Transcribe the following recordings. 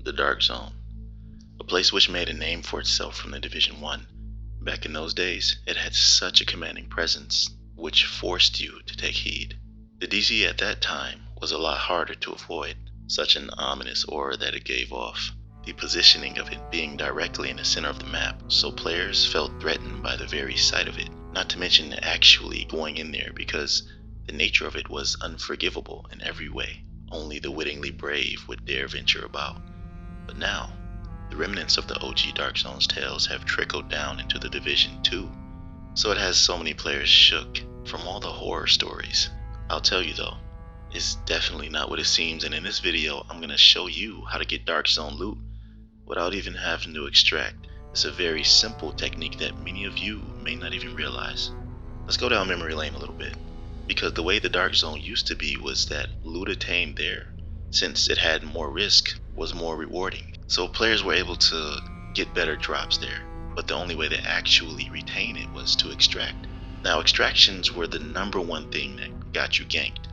The Dark Zone, a place which made a name for itself from the Division 1. Back in those days, it had such a commanding presence, which forced you to take heed. The DZ at that time was a lot harder to avoid, such an ominous aura that it gave off, the positioning of it being directly in the center of the map, so players felt threatened by the very sight of it, not to mention actually going in there because the nature of it was unforgivable in every way. Only the wittingly brave would dare venture about. But now, the remnants of the OG Dark Zone's tales have trickled down into the Division 2, so it has so many players shook from all the horror stories. I'll tell you though, it's definitely not what it seems, and in this video I'm going to show you how to get Dark Zone loot without even having to extract. It's a very simple technique that many of you may not even realize. Let's go down memory lane a little bit, because the way the Dark Zone used to be was that loot attained there, since it had more risk, was more rewarding. So players were able to get better drops there, but the only way to actually retain it was to extract. Now extractions were the #1 thing that got you ganked,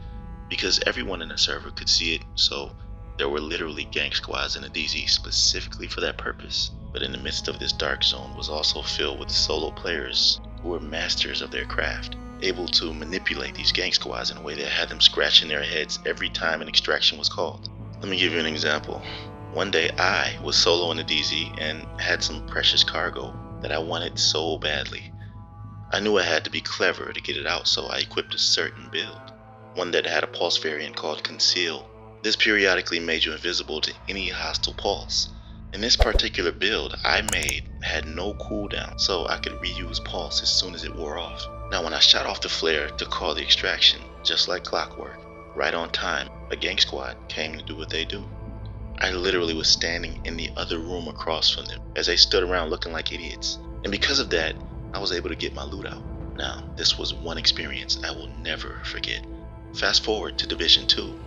because everyone in the server could see it, so there were literally gank squads in the DZ specifically for that purpose. But in the midst of this Dark Zone was also filled with solo players who were masters of their craft, able to manipulate these gank squads in a way that had them scratching their heads every time an extraction was called. Let me give you an example. One day I was solo in the DZ and had some precious cargo that I wanted so badly. I knew I had to be clever to get it out, so I equipped a certain build, one that had a pulse variant called Conceal. This periodically made you invisible to any hostile pulse. And this particular build I made had no cooldown, so I could reuse pulse as soon as it wore off. Now when I shot off the flare to call the extraction, just like clockwork, right on time, a gank squad came to do what they do. I literally was standing in the other room across from them as they stood around looking like idiots. And because of that, I was able to get my loot out. Now, this was one experience I will never forget. Fast forward to Division 2.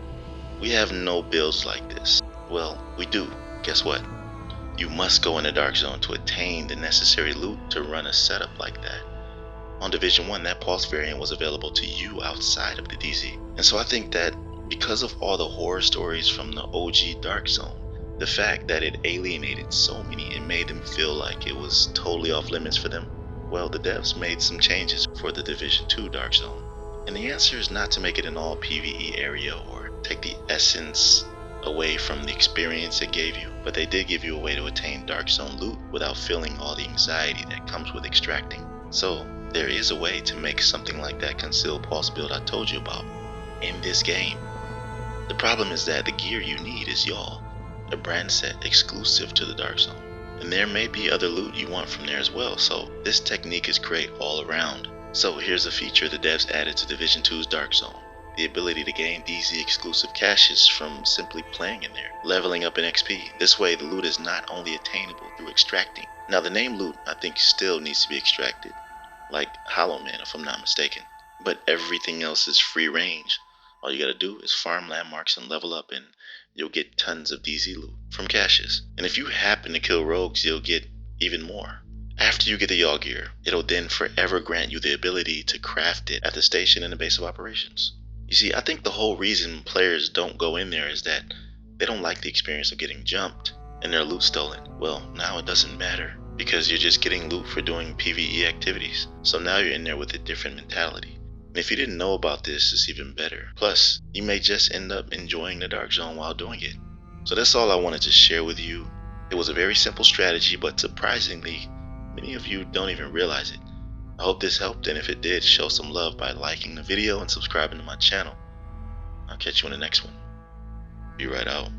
We have no builds like this. Well, we do. Guess what? You must go in the Dark Zone to attain the necessary loot to run a setup like that. On Division 1, that pulse variant was available to you outside of the DZ. And so I think that because of all the horror stories from the OG Dark Zone, the fact that it alienated so many and made them feel like it was totally off limits for them, well, the devs made some changes for the Division 2 Dark Zone. And the answer is not to make it an all PVE area or take the essence away from the experience it gave you, but they did give you a way to attain Dark Zone loot without feeling all the anxiety that comes with extracting. So there is a way to make something like that concealed pulse build I told you about in this game. The problem is that the gear you need is y'all, a brand set exclusive to the Dark Zone. And there may be other loot you want from there as well, so this technique is great all around. So here's a feature the devs added to Division 2's Dark Zone: the ability to gain DZ exclusive caches from simply playing in there, leveling up in XP. This way the loot is not only attainable through extracting. Now the name loot I think still needs to be extracted, like Hollow Man if I'm not mistaken, but everything else is free range. All you gotta do is farm landmarks and level up, and you'll get tons of DZ loot from caches. And if you happen to kill rogues, you'll get even more. After you get the y'all gear, it'll then forever grant you the ability to craft it at the station in the base of operations. You see, I think the whole reason players don't go in there is that they don't like the experience of getting jumped and their loot stolen. Well, now it doesn't matter, because you're just getting loot for doing PvE activities. So now you're in there with a different mentality. And if you didn't know about this, it's even better. Plus, you may just end up enjoying the Dark Zone while doing it. So that's all I wanted to share with you. It was a very simple strategy, but surprisingly, many of you don't even realize it. I hope this helped, and if it did, show some love by liking the video and subscribing to my channel. I'll catch you in the next one. Be right out.